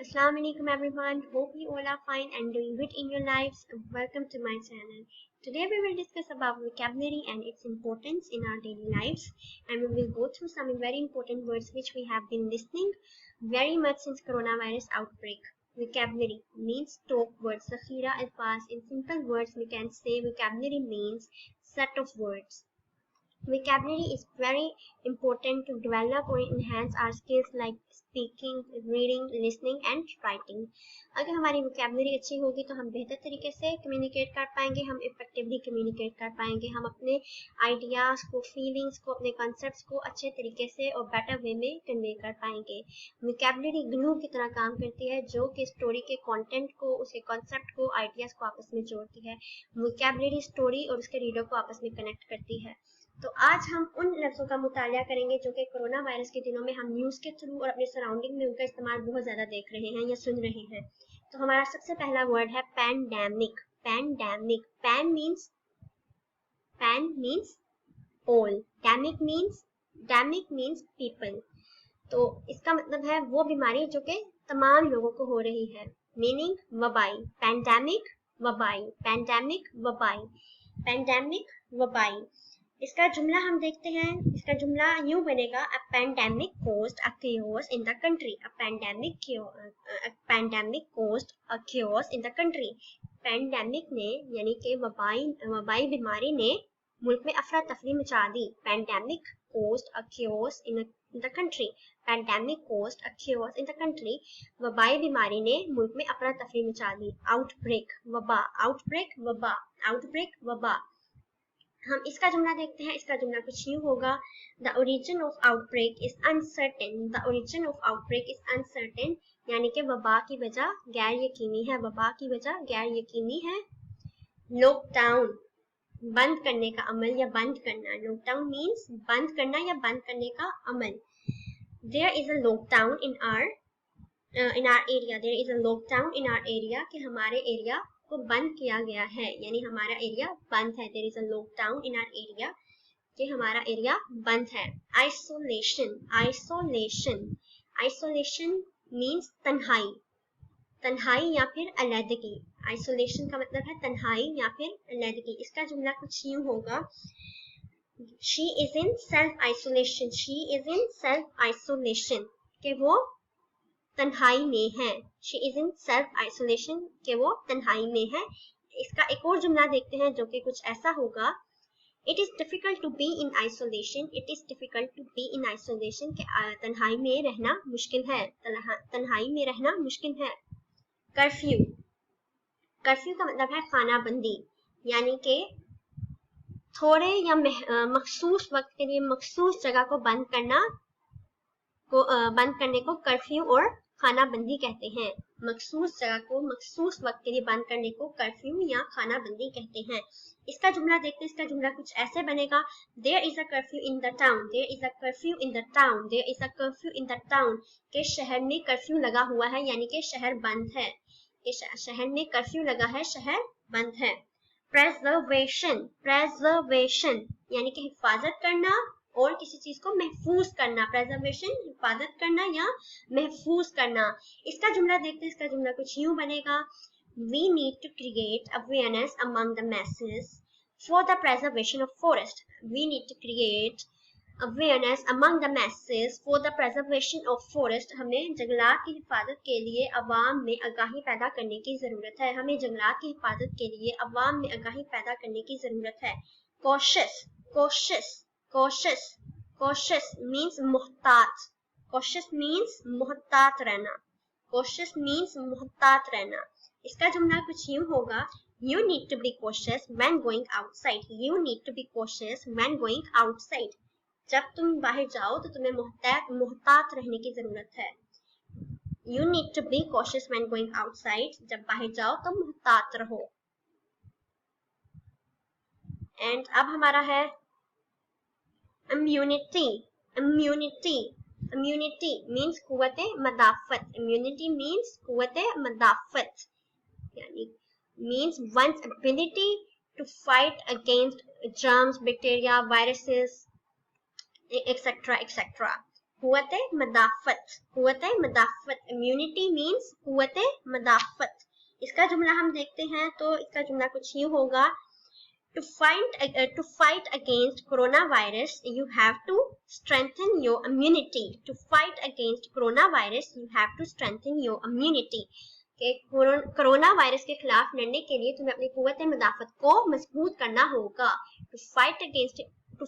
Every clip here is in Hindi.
Assalamu alaikum everyone. Hope you all are fine and doing good in your lives. Welcome to my channel. Today we will discuss about vocabulary and its importance in our daily lives, and we will go through some very important words which we have been listening very much since coronavirus outbreak. Vocabulary means talk words. Zakhira alfaz. In simple words we can say vocabulary means set of words. Vocabulary is very important to develop or enhance our skills like speaking, reading, listening and writing. अगर हमारी vocabulary अच्छी होगी तो हम बेहतर तरीके से communicate कर पाएंगे, हम effectively communicate कर पाएंगे, हम अपने ideas को, feelings को, अपने concepts को अच्छे तरीके से और better way में convey कर पाएंगे. Vocabulary glue की तरह काम करती है जो कि story के content को, उसके concept को, ideas को आपस में जोड़ती है. Vocabulary story और उसके reader को आपस में connect करती है. तो आज हम उन लफ्ज़ों का मुतालिया करेंगे जो कि कोरोना वायरस के दिनों में हम न्यूज़ के थ्रू और अपने सराउंडिंग में उनका इस्तेमाल बहुत ज़्यादा देख रहे हैं या सुन रहे हैं. तो हमारा सबसे पहला वर्ड है pandemic. Pandemic. Pan means all. Demic means people. तो इसका मतलब है वो बीमारी जो कि तमाम लोगों को हो रही है. मीनिंग वबाई. पैंडेमिक वबाई. पैंडेमिक वबाई. पैंडेमिक वबाई. इसका जुमला हम देखते हैं. इसका जुमला यूं बनेगा, a pandemic caused a chaos in the country. A pandemic caused a chaos in the country. Pandemic ने यानी कि वबाई बीमारी ने मुल्क में अफरा तफरी मचा दी. Pandemic caused a chaos in the country. Pandemic caused a chaos in the country. वबाई बीमारी ने मुल्क में अफरा तफरी मचा दी. आउटब्रेक वबा. आउटब्रेक वबा. आउटब्रेक वबा. हम इसका जुमला देखते हैं. इसका जुमला कुछ यूं होगा, the origin of outbreak is uncertain. The origin of outbreak is uncertain यानी कि वबा की वजह गैर यकीनी है. वबा की वजह गैर यकीनी है. लॉकडाउन बंद करने का अमल या बंद करना. लॉकडाउन मीन्स बंद करना या बंद करने का अमल. There is a lockdown in our area. There is a lockdown in our area कि हमारे एरिया को बंद किया गया है यानी हमारा एरिया बंद है. There is a lockdown in our area कि हमारा एरिया बंद है. आइसोलेशन. आइसोलेशन. आइसोलेशन मीन्स तन्हाई. तन्हाई या फिर अलहदगी. आइसोलेशन का मतलब है तन्हाई या फिर अलहदगी. इसका जुमला कुछ यूं होगा, she is in self isolation. She is in self isolation कि वो तन्हाई में है. She is in self isolation के वो तन्हाई में है. इसका एक और जुमला देखते हैं जो कि कुछ ऐसा होगा, it is difficult to be in isolation. It is difficult to be in isolation के तन्हाई में रहना मुश्किल है. तन्हाई में रहना मुश्किल है. कर्फ्यू. कर्फ्यू का मतलब है खानाबंदी यानी कि थोड़े या मखसूस वक्त के लिए मखसूस जगह को बंद करने को कर्फ्यू और खानाबंदी कहते हैं. मखसूस जगह को मखसूस वक्त के लिए बंद करने को कर्फ्यू या खानाबंदी कहते हैं. इसका जुमला देखते हैं. इसका जुमला कुछ ऐसे बनेगा, there is a curfew in the town. There is a curfew in the town. There is a curfew in the town के शहर में कर्फ्यू लगा हुआ है यानी कि शहर बंद है. शहर में कर्फ्यू लगा है, शहर बंद है. प्रेजर्वेशन. प्रेजर्वेशन यानी कि हिफाजत करना और किसी चीज को महफूज करना. प्रेजर्वेशन हिफाजत करना या महफूज करना. इसका जुमला देखते हैं. इसका जुमला कुछ यूं बनेगा, we need to create awareness among the masses for the preservation of forest. We need to create awareness among the masses for the preservation of forest. हमें जंगलात की हिफाजत के लिए अवाम में आगाही पैदा करने की जरूरत है. हमें जंगलात की हिफाजत के लिए अवाम में आगाही पैदा करने की जरूरत है. cautious. cautious. cautious. cautious means मुहतात. cautious means मुहतात रहना. cautious means मुहतात रहना. इसका जुमला कुछ यूं होगा, you need to be cautious when going outside. You need to be cautious when going outside. जब तुम बाहर जाओ तो तुम्हें मुहतात रहने की जरूरत है. You need to be cautious when going outside. जब बाहर जाओ तो मुहतात रहो. एंड अब हमारा है immunity. immunity. immunity means कुव्वत मदाफत. immunity means कुव्वत मदाफत यानी means one's ability to fight against germs, bacteria, viruses, etc. etc. कुव्वत मदाफत, कुव्वत मदाफत, इम्यूनिटी मीन्स कुव्वत मदाफत। इसका जुमला हम देखते हैं तो इसका जुमला कुछ यूं होगा, to fight against coronavirus you have to strengthen your immunity, to fight against coronavirus you have to strengthen your immunity, कि कोरोना वायरस के खिलाफ लड़ने के लिए तुम्हें अपनी कुव्वत मदाफत को मजबूत करना होगा। to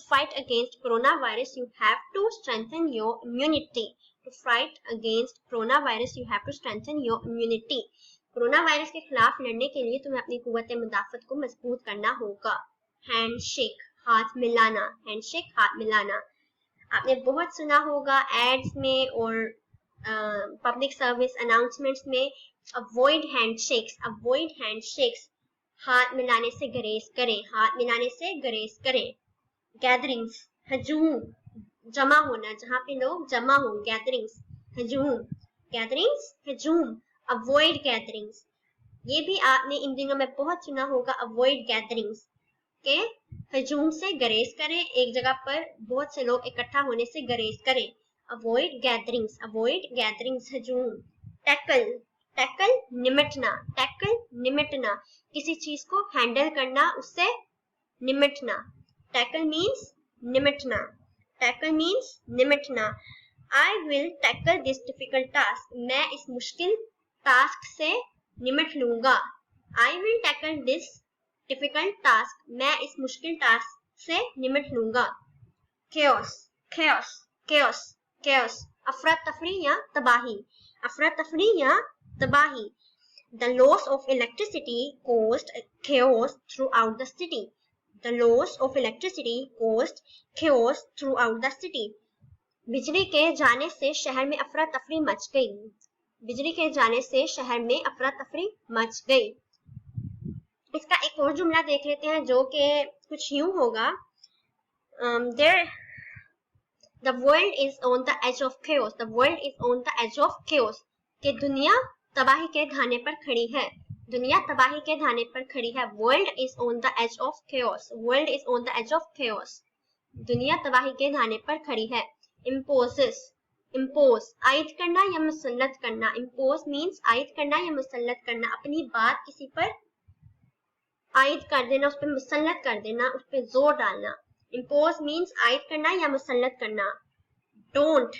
fight against coronavirus you have to strengthen your immunity, to fight against coronavirus you have to strengthen your immunity, corona virus के खिलाफ लड़ने के लिए तुम्हें अपनी कुव्वत मदाफत को मजबूत करना होगा। हैंडशेक, हाथ मिलाना, हैंडशेक हाथ मिलाना। आपने बहुत सुना होगा एड्स में और पब्लिक सर्विस अनाउंसमेंट्स में, अवॉइड हैंडशेक्स, अवॉइड हैंडशेक्स, हाथ मिलाने से गुरेज करें, हाथ मिलाने से गुरेज करें। गैदरिंग्स, हजूम, जमा होना, जहां पे लोग जमा हो, गैदरिंग्स, हजूम, गैदरिंग्स, हजूम, अवॉइड गैदरिंग्स। ये भी आपने इन दिनों में बहुत सुना होगा, अवॉइड गैदरिंग्स, के हजूम से गरेज करें, एक जगह पर बहुत से लोग इकट्ठा होने से गरेज करें। अवॉइड गैदरिंग्स, अवॉइड गैदरिंग्स, हजूम। टैकल, टैकल निमटना, टैकल निमटना, किसी चीज को हैंडल करना, उससे निमटना। टैकल मीन्स निमटना, टैकल मीन्स निमटना। I will tackle this difficult task, मैं इस मुश्किल टास्क से निमट लूंगा। I will tackle this difficult task, मैं इस मुश्किल टास्क से निमट लूंगा। chaos, chaos, chaos, chaos, अफरा तफरी या तबाही, अफरा तफरी या तबाही। The loss of electricity caused chaos throughout the city, the loss of electricity caused chaos throughout the city, बिजली के जाने से शहर में अफरा तफरी मच गई, बिजली के जाने से शहर में अफरा तफरी मच गई। इसका एक और जुमला देख लेते हैं जो कि कुछ यूं होगा, the world is on the edge of chaos, the world is on the edge of chaos, कि दुनिया तबाही के धाने पर खड़ी है, दुनिया तबाही के धाने पर खड़ी है। world is on the edge of chaos, world is on the edge of chaos, दुनिया तबाही के धाने पर खड़ी है। imposes, impose, आयद करना या मुसल्लत करना, impose means आयद करना या मुसल्लत करना, अपनी बात किसी पर आयद कर देना, उस पर मुसल्लत कर देना, उस पर जोर डालना। impose means आयद करना या मुसल्लत करना। don't,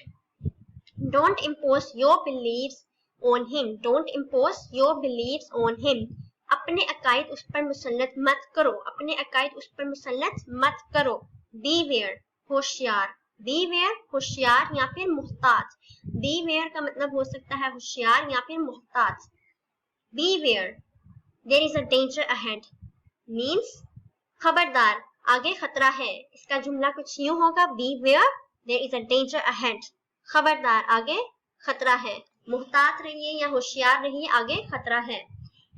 don't impose your beliefs on him, don't impose your beliefs on him, अपने अकायद उस पर मुसल्लत मत करो, अपने अकायद उस पर मुसल्लत मत करो। beware, होशियार, beware, होशियार या फिर मुहताज। beware का मतलब हो सकता है होशियार या फिर मुहताज। beware, there is a danger ahead means खबरदार, आगे खतरा है। इसका जुमला कुछ यूं होगा, beware, there is a danger ahead, खबरदार, आगे खतरा है। मुहतात रहिए या होशियार रहिए, आगे खतरा है।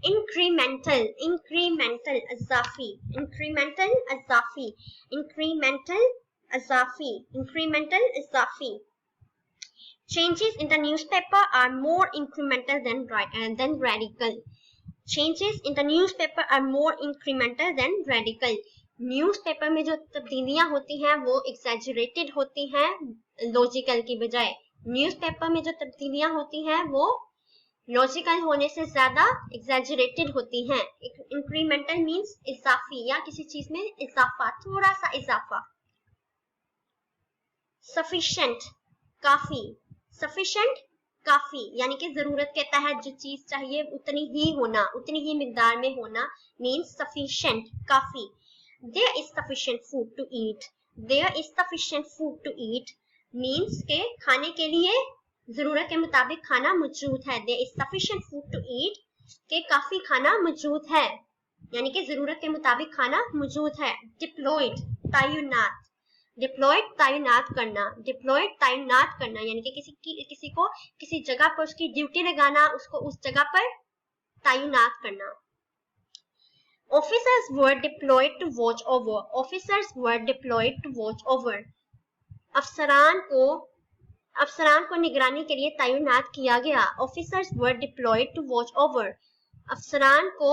incremental, incremental, अज़ाफ़ी, incremental, अज़ाफ़ी, incremental, अज़ाफ़ी, incremental, अज़ाफ़ी। changes in the newspaper are more incremental than radical, changes in the newspaper are more incremental than radical, newspaper में जो तब्दीलियां होती हैं वो एग्जैजरेटेड होती हैं लॉजिकल की बजाय, न्यूज़पेपर में जो तब्दीलियां होती हैं वो लॉजिकल होने से ज्यादा एग्जैजरेटेड होती हैं। इंक्रीमेंटल मींस इजाफी या किसी चीज में इजाफा, थोड़ा सा इजाफा। सफिशिएंट, काफी, सफिशिएंट, काफी, यानी कि जरूरत के तहत जो चीज चाहिए उतनी ही होना, उतनी ही मिकदार में होना, मींस सफिशिएंट, काफी। There is sufficient food to eat, there is sufficient food to eat means के खाने के लिए जरूरत के मुताबिक खाना मौजूद है। There is sufficient food to eat के काफी खाना मौजूद है, यानी कि जरूरत के मुताबिक खाना मौजूद है। Deployed, तैनात, deployed, तैनात करना, deployed, तैनात करना, यानी कि किसी को किसी जगह पर उसकी ड्यूटी लगाना, उसको उस जगह पर तैनात करना। Officers were deployed to watch over, officers were deployed to watch over, अफसरान को निगरानी के लिए तैनात किया गया। Officers were deployed to watch over, अफसरान को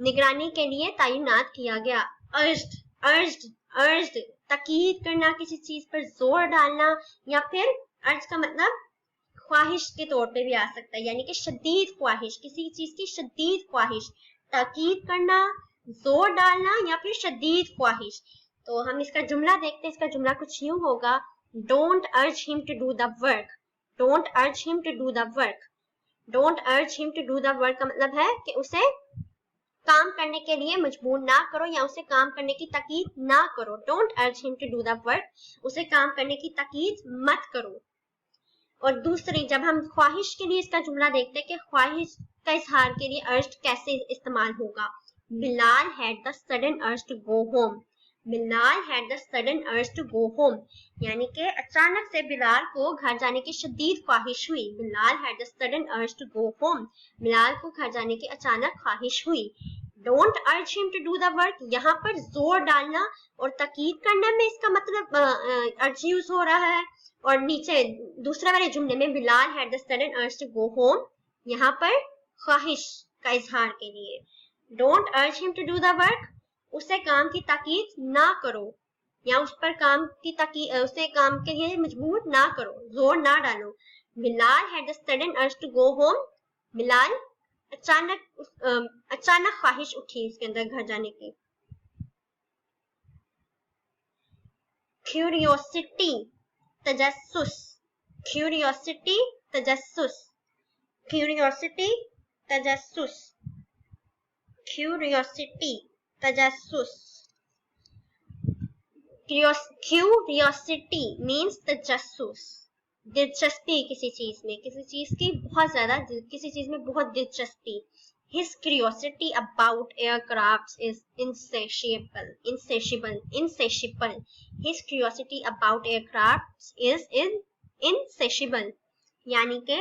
निगरानी के लिए तैनात किया गया। Urged, urged, urged, ताकीद करना, किसी चीज पर जोर डालना या फिर अर्ज का मतलब ख्वाहिश के तौर पे भी आ सकता है, यानी कि शदीद ख्वाहिश, किसी चीज की शदीद ख्वाहिश, ताकीद करना, जोर डालना या फिर शदीद ख्वाहिश। तो हम इसका जुमला देखते हैं। इसका जुमला कुछ यूं होगा, don't urge him to do the work, don't urge him to do the work. Don't urge him to do the work का मतलब है कि उसे काम करने के लिए मजबूर ना करो या उसे काम करने की ताकीद ना करो। Don't urge him to do the work, उसे काम करने की ताकीद मत करो। और दूसरी, जब हम ख्वाहिश के लिए इसका जुमला देखते हैं कि ख्वाहिश का इजहार के लिए अर्ज कैसे इस्तेमाल होगा। Bilal had the sudden urge to go home, Bilal had the sudden urge to go home, यानी कि अचानक से बिलाल को घर जाने की शदीद ख्वाहिश हुई। Bilal had the sudden urge to go home, Bilal को घर जाने की अचानक ख्वाहिश हुई। Don't urge him to do the work, यहाँ पर जोर डालना और ताकीद करना में इसका मतलब अर्ज यूज हो रहा है। और नीचे दूसरे वाले जुमले में Bilal had the sudden urge to go home, यहाँ पर ख्वाहिश का इजहार के लिए। Don't urge him to do the work, उसे काम की ताकीद ना करो या उस पर काम की ताकीद, उसे काम के लिए मजबूर ना करो, जोर ना डालो। Bilal had the sudden urge to go home, Bilal अचानक ख्वाहिश उठी इसके अंदर घर जाने की। क्यूरियोसिटी, तजस्सुस, क्यूरियोसिटी, तजस्सुस, क्यूरियोसिटी, तजस्सुस, क्यूरियोसिटी, तजस्सुस। क्यूरियोसिटी मीन्स तजस्सुस, दिलचस्पी किसी चीज में, किसी चीज की बहुत ज्यादा, किसी चीज में बहुत दिलचस्पी। His curiosity about aircrafts is insatiable, insatiable, insatiable. His curiosity about aircrafts is insatiable, यानी कि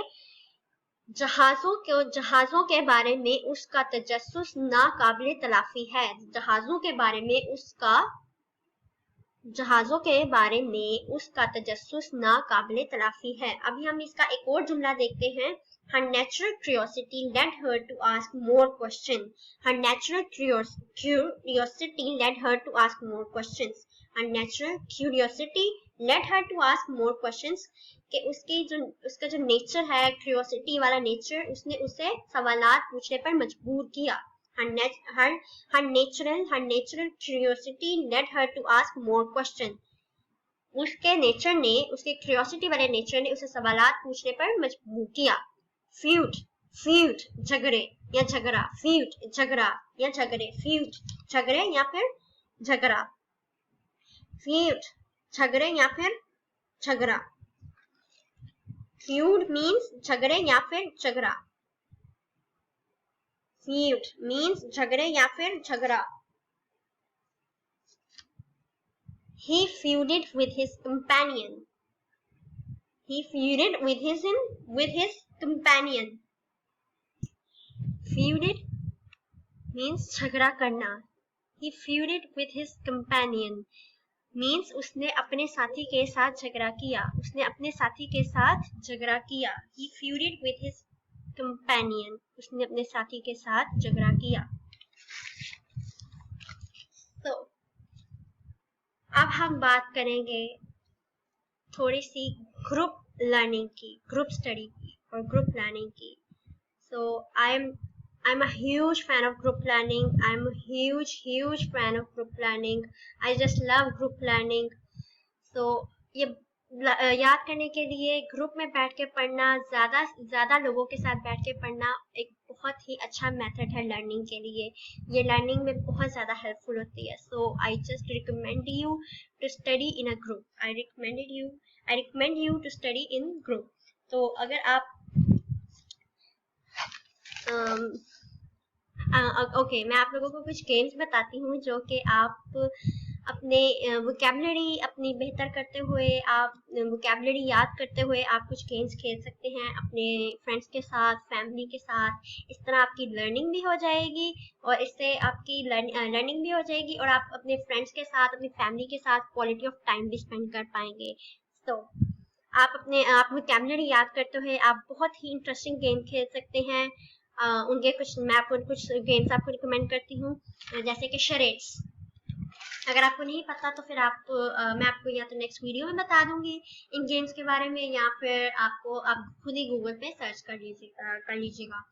जहाजों के बारे में उसका तजस्सुस नाकाबिले तलाफी है। जहाजों के बारे में उसका तजस्सुस नाकाबिले तलाफी है। अभी हम इसका एक और जुमला देखते हैं। Her natural curiosity led her to ask more questions. Her natural curiosity led her to ask more questions. Her natural curiosity led her to ask more questions. कि उसका जो नेचर है, क्यूरियोसिटी वाला नेचर, उसने उसे सवालात पूछने पर मजबूर किया। Her natural curiosity led her to ask more questions. उसके नेचर ने, उसके क्यूरियोसिटी वाले नेचर ने उसे सवालात पूछने पर मजबूर किया। फ्यूड, फ्यूड झगड़े या झगड़ा, फ्यूड झगड़ा या झगड़े, फ्यूड झगड़े या फिर झगड़ा, फ्यूड झगड़े या फिर झगड़ा। फ्यूड मीन्स झगड़े या फिर झगड़ा, फ्यूड मीन्स झगड़े या फिर झगड़ा। He feuded with his companion. He feuded with his companion. Feuded means झगड़ा करना. He feuded with his companion means उसने अपने साथी के साथ झगड़ा किया, उसने अपने साथी के साथ झगड़ा किया। He feuded with his companion, उसने अपने साथी के साथ झगड़ा किया। तो अब हम बात करेंगे थोड़ी सी ग्रुप लर्निंग की, ग्रुप स्टडी की और ग्रुप लर्निंग की। So I'm a huge fan of group learning. I'm a huge fan of group learning. I just love group learning. So ये याद करने के लिए ग्रुप में बैठ के पढ़ना, ज्यादा लोगों के साथ बैठ के पढ़ना एक बहुत ही अच्छा मेथड है लर्निंग के लिए। ये लर्निंग में बहुत ज्यादा हेल्पफुल होती है। So I just recommend you to study in a group. I recommend you to study in group. तो अगर आप ओके, मैं आप लोगों को कुछ गेम्स बताती हूँ जो कि आप अपने वोकैबुलरी अपनी बेहतर करते हुए, आप वोकैबुलरी याद करते हुए आप कुछ गेम्स खेल सकते हैं अपने फ्रेंड्स के साथ, फैमिली के साथ। इस तरह आपकी लर्निंग भी हो जाएगी और इससे आपकी लर्निंग भी हो जाएगी और आप अपने फ्रेंड्स के साथ, अपनी फैमिली के साथ क्वालिटी ऑफ टाइम भी स्पेंड कर पाएंगे। तो आप वोकैबुलरी याद करते हुए आप बहुत ही इंटरेस्टिंग गेम खेल सकते हैं। मैं आपको कुछ गेम्स आपको रिकमेंड करती हूँ, जैसे कि शरेड्स। अगर आपको नहीं पता तो फिर मैं आपको या तो नेक्स्ट वीडियो में बता दूंगी इन गेम्स के बारे में, या फिर आप खुद ही गूगल पे सर्च कर लीजिएगा।